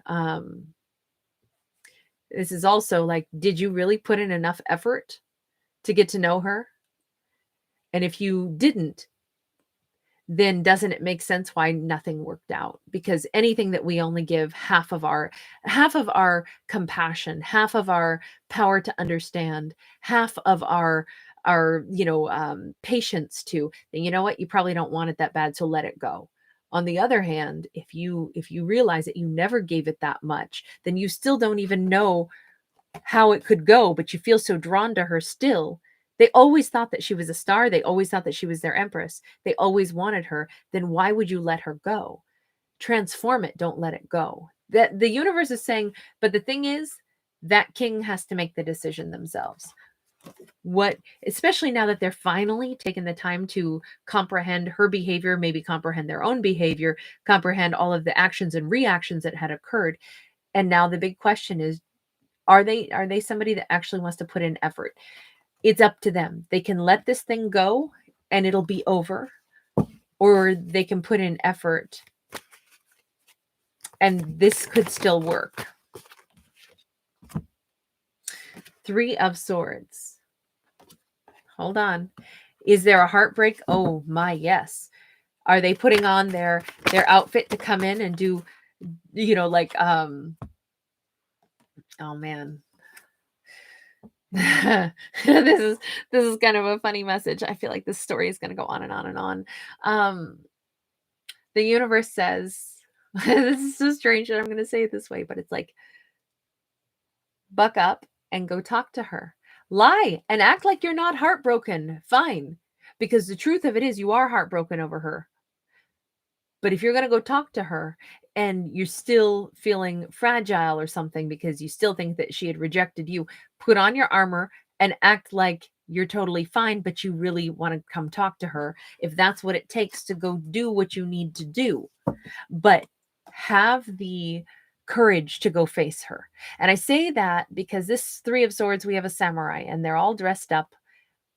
This is also like, did you really put in enough effort to get to know her? And if you didn't, then doesn't it make sense why nothing worked out? Because anything that we only give half of our compassion, half of our power to understand, half of our patience to, then you know what, you probably don't want it that bad, so let it go. On the other hand, if you realize that you never gave it that much, then you still don't even know how it could go, but you feel so drawn to her still. They always thought that she was a star. They always thought that she was their empress. They always wanted her. Then why would you let her go? Transform it. Don't let it go. That the universe is saying, but the thing is, that king has to make the decision themselves. What, especially now that they're finally taking the time to comprehend her behavior, maybe comprehend their own behavior, comprehend all of the actions and reactions that had occurred. And now the big question is, are they somebody that actually wants to put in effort? It's up to them. They can let this thing go and it'll be over, or they can put in effort and this could still work. 3 of Swords. Hold on. Is there a heartbreak? Oh my, yes. Are they putting on their outfit to come in and do, like, oh man. This is kind of a funny message. I feel like this story is going to go on and on and on. The universe says, this is so strange that I'm going to say it this way, but it's like, buck up and go talk to her. Lie and act like you're not heartbroken. Fine. Because the truth of it is you are heartbroken over her. But if you're going to go talk to her and you're still feeling fragile or something because you still think that she had rejected you, put on your armor and act like you're totally fine, but you really want to come talk to her if that's what it takes to go do what you need to do. But have the courage to go face her. And I say that because this 3 of Swords, we have a samurai and they're all dressed up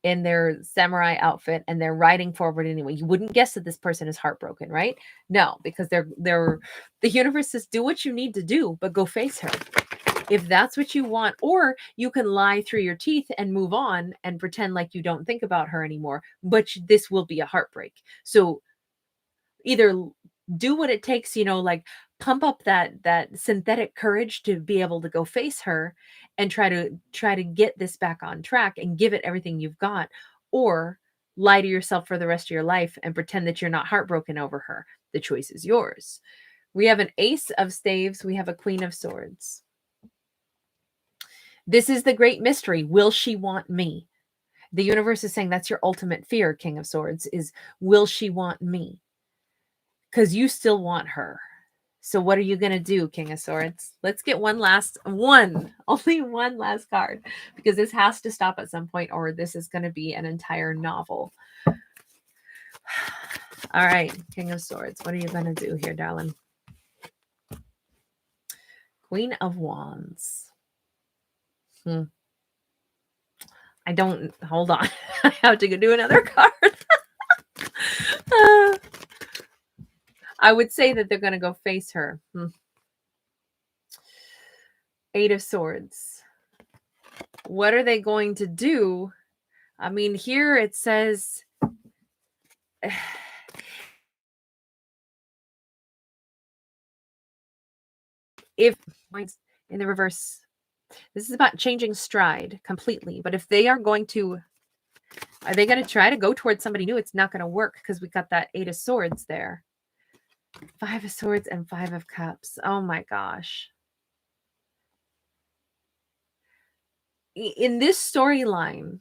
in their samurai outfit and they're riding forward anyway. You wouldn't guess that this person is heartbroken, right? No, because they're the universe says do what you need to do, but go face her. If that's what you want, or you can lie through your teeth and move on and pretend like you don't think about her anymore, but this will be a heartbreak. So either do what it takes, like pump up that synthetic courage to be able to go face her and try to get this back on track and give it everything you've got, or lie to yourself for the rest of your life and pretend that you're not heartbroken over her. The choice is yours. We have an Ace of Staves. We have a Queen of Swords. This is the great mystery. Will she want me? The universe is saying that's your ultimate fear, King of Swords, is will she want me? Because you still want her. So what are you going to do, King of Swords? Let's get only one last card, because this has to stop at some point or this is going to be an entire novel. All right, King of Swords, what are you going to do here, darling? Queen of Wands. Hold on. I have to go do another card. I would say that they're going to go face her. 8 of Swords. What are they going to do? I mean, here it says if mine's in the reverse, this is about changing stride completely. But if they are going to try to go towards somebody new? It's not going to work because we got that 8 of Swords there. 5 of Swords and 5 of Cups. Oh my gosh. In this storyline,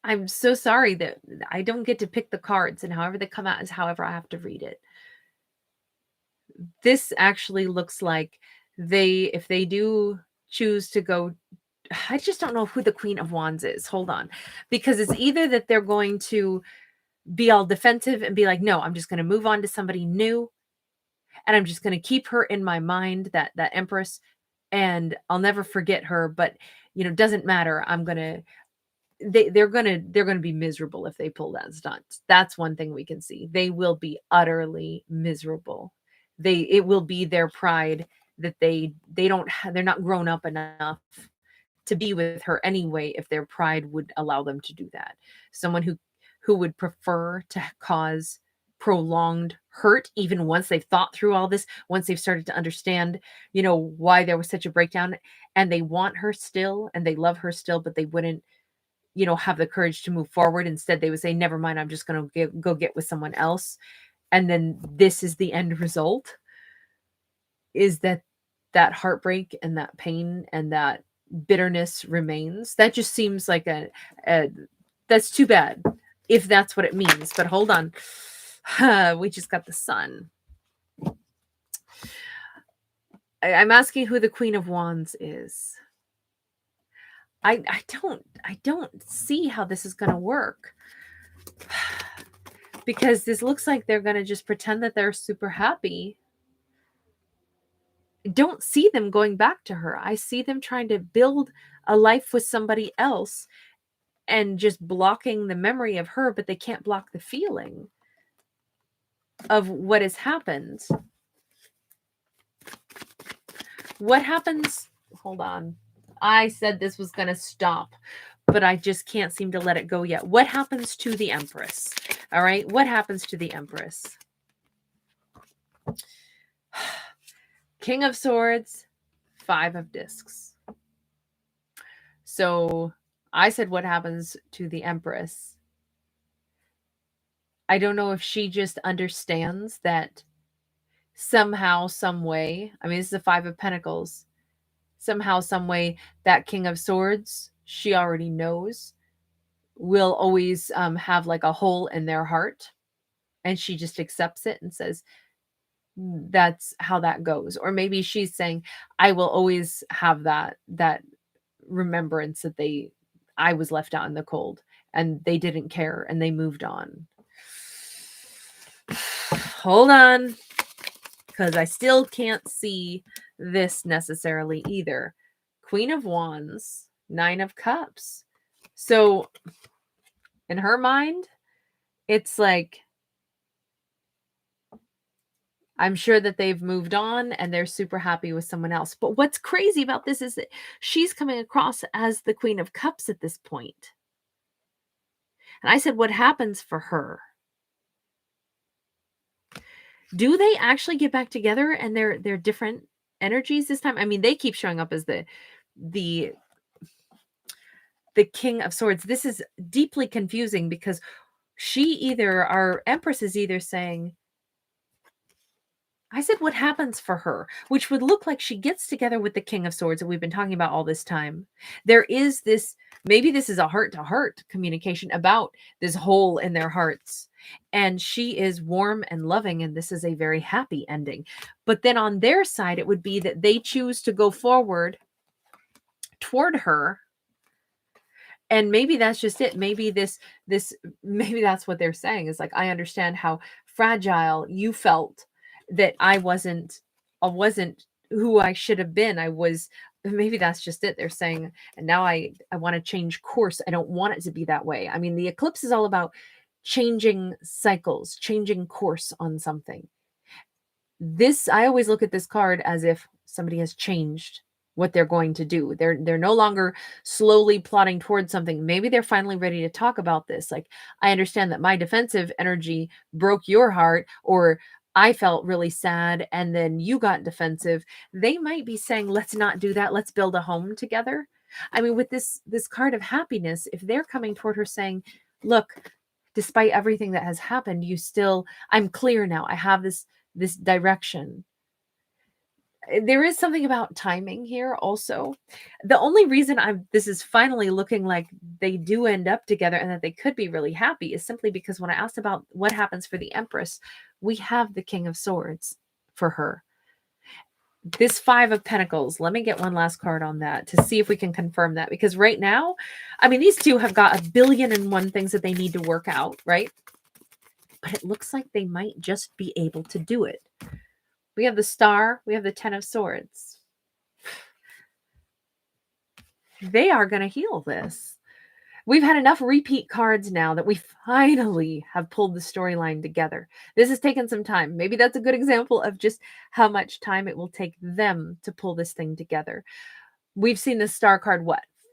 I'm so sorry that I don't get to pick the cards, and however they come out is however I have to read it. This actually looks like if they do choose to go, I just don't know who the Queen of Wands is. Hold on. Because it's either that they're going to be all defensive and be like, no, I'm just going to move on to somebody new. And I'm just going to keep her in my mind, that Empress, and I'll never forget her. But, doesn't matter. They're going to be miserable if they pull that stunt. That's one thing we can see. They will be utterly miserable. It will be their pride that they're not grown up enough to be with her anyway, if their pride would allow them to do that. Someone who would prefer to cause prolonged hurt, even once they've thought through all this, once they've started to understand, why there was such a breakdown, and they want her still and they love her still, but they wouldn't, have the courage to move forward. Instead, they would say, never mind, I'm just going to go get with someone else. And then this is the end result, is that that heartbreak and that pain and that bitterness remains. That just seems like that's too bad if that's what it means. But hold on. We just got the Sun. I'm asking who the Queen of Wands is. I don't see how this is going to work. Because this looks like they're going to just pretend that they're super happy. I don't see them going back to her. I see them trying to build a life with somebody else and just blocking the memory of her, but they can't block the feeling of what has happened. What happens? Hold on. I said this was going to stop, but I just can't seem to let it go yet. What happens to the Empress? All right. What happens to the Empress? King of Swords, 5 of Discs. So I said, what happens to the Empress? I don't know if she just understands that somehow, some way, I mean, this is a 5 of Pentacles. Somehow, some way, that King of Swords, she already knows, will always have like a hole in their heart. And she just accepts it and says, that's how that goes. Or maybe she's saying, I will always have that remembrance that I was left out in the cold and they didn't care and they moved on. Hold on, because I still can't see this necessarily either. Queen of Wands, 9 of Cups. So in her mind, it's like, I'm sure that they've moved on and they're super happy with someone else. But what's crazy about this is that she's coming across as the Queen of Cups at this point. And I said, what happens for her? Do they actually get back together and they're different energies this time? I mean, they keep showing up as the King of Swords. This is deeply confusing because our Empress is either saying, I said, what happens for her? Which would look like she gets together with the King of Swords that we've been talking about all this time. There is this, maybe this is a heart-to-heart communication about this hole in their hearts. And she is warm and loving, and this is a very happy ending. But then on their side, it would be that they choose to go forward toward her. And maybe that's just it. Maybe maybe that's what they're saying is like, I understand how fragile you felt, that I wasn't who I should have been. Maybe that's just it. They're saying, and now I want to change course. I don't want it to be that way. I mean, the eclipse is all about changing cycles, changing course on something. I always look at this card as if somebody has changed what they're going to do. They're no longer slowly plotting towards something. Maybe they're finally ready to talk about this. Like, I understand that my defensive energy broke your heart, or I felt really sad and then you got defensive. They might be saying, let's not do that. Let's build a home together. I mean, with this card of happiness, if they're coming toward her saying, look, despite everything that has happened, I'm clear now. I have this direction. There is something about timing here also. The only reason this is finally looking like they do end up together and that they could be really happy is simply because when I asked about what happens for the Empress, we have the King of Swords for her. This 5 of Pentacles, let me get one last card on that to see if we can confirm that. Because right now, I mean, these two have got 1,000,000,001 things that they need to work out, right? But it looks like they might just be able to do it. We have the Star. We have the 10 of Swords. They are going to heal this. We've had enough repeat cards now that we finally have pulled the storyline together. This has taken some time. Maybe that's a good example of just how much time it will take them to pull this thing together. We've seen the Star card,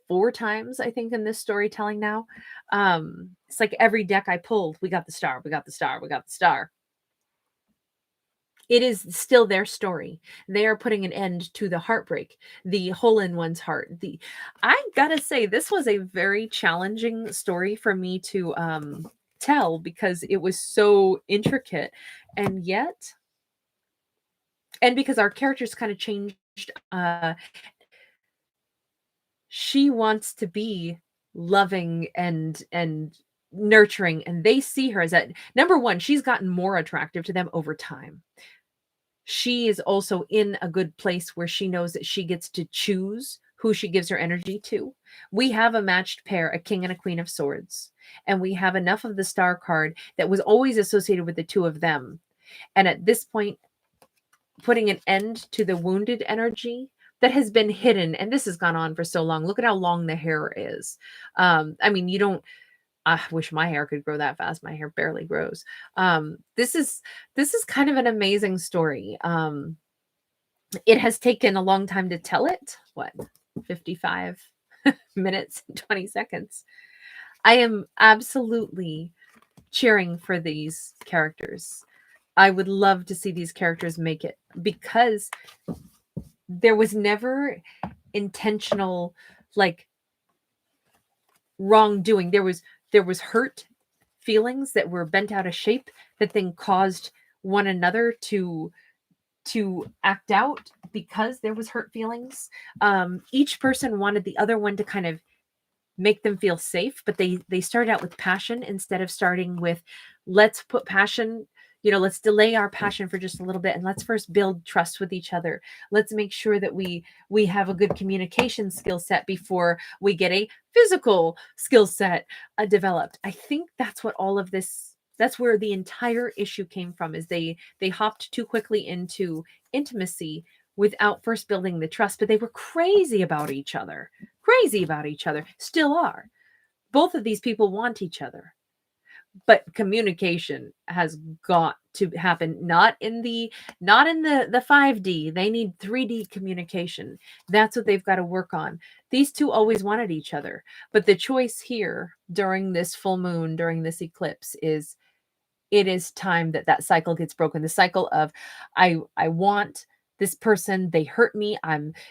4 times, I think, in this storytelling now. It's like every deck I pulled, we got the Star, we got the Star, we got the Star. It is still their story. They are putting an end to the heartbreak, the hole in one's heart. I gotta say, this was a very challenging story for me to tell because it was so intricate, and because our characters kind of changed She wants to be loving and nurturing, and they see her as that. Number one, she's gotten more attractive to them over time. She is also in a good place where she knows that she gets to choose who she gives her energy to. We have a matched pair, a king and a queen of swords, and we have enough of the star card that was always associated with the two of them. And at this point, putting an end to the wounded energy that has been hidden, and this has gone on for so long. Look at how long the hair is. I mean, you don't, I wish my hair could grow that fast. My hair barely grows. This is kind of an amazing story. It has taken a long time to tell it. What, 55 minutes and 20 seconds. I am absolutely cheering for these characters. I would love to see these characters make it, because there was never intentional, like, wrongdoing. There was hurt feelings that were bent out of shape that then caused one another to act out because there was hurt feelings. Each person wanted the other one to kind of make them feel safe, but they started out with passion instead of starting with, let's put passion, let's delay our passion for just a little bit, and let's first build trust with each other. Let's make sure that we have a good communication skill set before we get a physical skill set developed. I think that's what all of this, that's where the entire issue came from, is they hopped too quickly into intimacy without first building the trust. But they were crazy about each other, still are. Both of these people want each other, but communication has got to happen, not in the 5D. They need 3D communication. That's what they've got to work on. These two always wanted each other, but the choice here during this full moon, during this eclipse, is it is time that cycle gets broken. The cycle of, I want this person, they hurt me,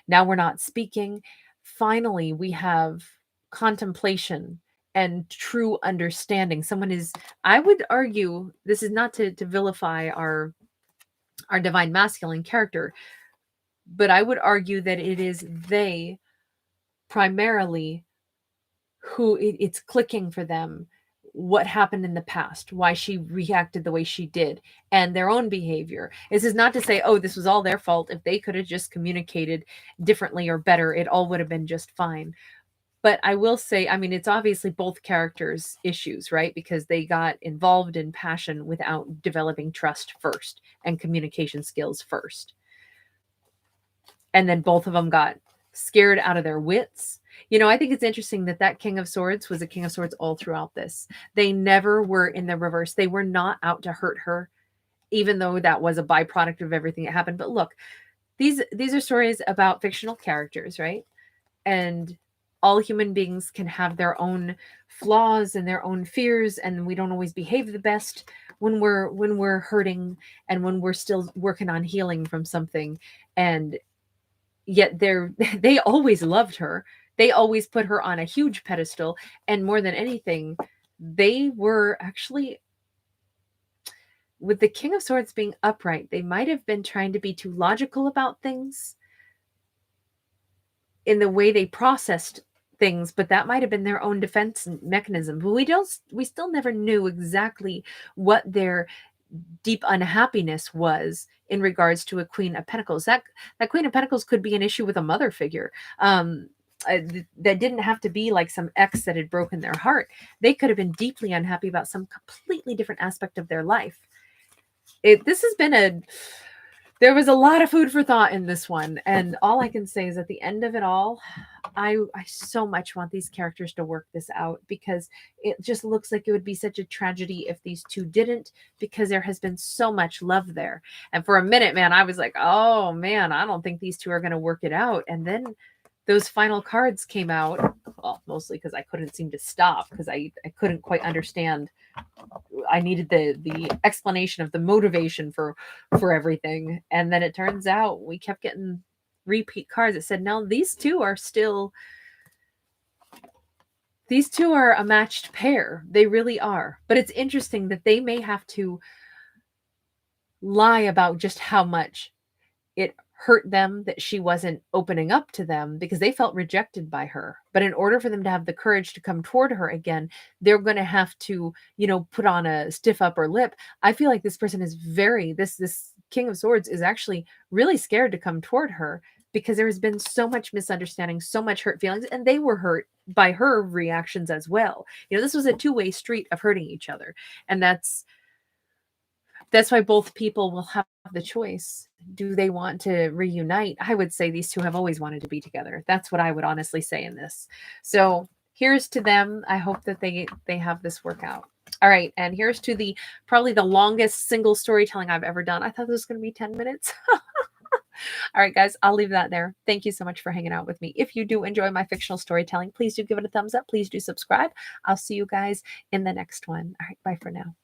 now we're not speaking. Finally, we have contemplation and true understanding. Someone is, I would argue, this is not to vilify our divine masculine character, but I would argue that it is they primarily who it's clicking for them, what happened in the past, why she reacted the way she did, and their own behavior. This is not to say, oh, this was all their fault. If they could have just communicated differently or better, it all would have been just fine. But I will say, I mean, it's obviously both characters' issues, right? Because they got involved in passion without developing trust first and communication skills first. And then both of them got scared out of their wits. I think it's interesting that King of Swords was a King of Swords all throughout this. They never were in the reverse. They were not out to hurt her, even though that was a byproduct of everything that happened. But look, these are stories about fictional characters, right? And all human beings can have their own flaws and their own fears, and we don't always behave the best when we're hurting and when we're still working on healing from something. And yet they always loved her. They always put her on a huge pedestal. And more than anything, they were actually, with the King of Swords being upright, they might have been trying to be too logical about things in the way they processed things, but that might have been their own defense mechanism. But we still never knew exactly what their deep unhappiness was in regards to a Queen of Pentacles. That Queen of Pentacles could be an issue with a mother figure. That didn't have to be like some ex that had broken their heart. They could have been deeply unhappy about some completely different aspect of their life. There was a lot of food for thought in this one. And all I can say is at the end of it all, I so much want these characters to work this out, because it just looks like it would be such a tragedy if these two didn't, because there has been so much love there. And for a minute, man, I was like, oh man, I don't think these two are going to work it out. And then those final cards came out, well, mostly because I couldn't seem to stop, because I couldn't quite understand. I needed the explanation of the motivation for everything. And then it turns out we kept getting repeat cards that said, no, these two are a matched pair. They really are. But it's interesting that they may have to lie about just how much it hurt them that she wasn't opening up to them because they felt rejected by her. But in order for them to have the courage to come toward her again, they're going to have to, put on a stiff upper lip. I feel like this person is this King of Swords is actually really scared to come toward her because there has been so much misunderstanding, so much hurt feelings, and they were hurt by her reactions as well. This was a two-way street of hurting each other. And that's why both people will have the choice. Do they want to reunite? I would say these two have always wanted to be together. That's what I would honestly say in this. So here's to them. I hope that they have this work out. All right. And here's to probably the longest single storytelling I've ever done. I thought this was going to be 10 minutes. All right, guys, I'll leave that there. Thank you so much for hanging out with me. If you do enjoy my fictional storytelling, please do give it a thumbs up. Please do subscribe. I'll see you guys in the next one. All right, bye for now.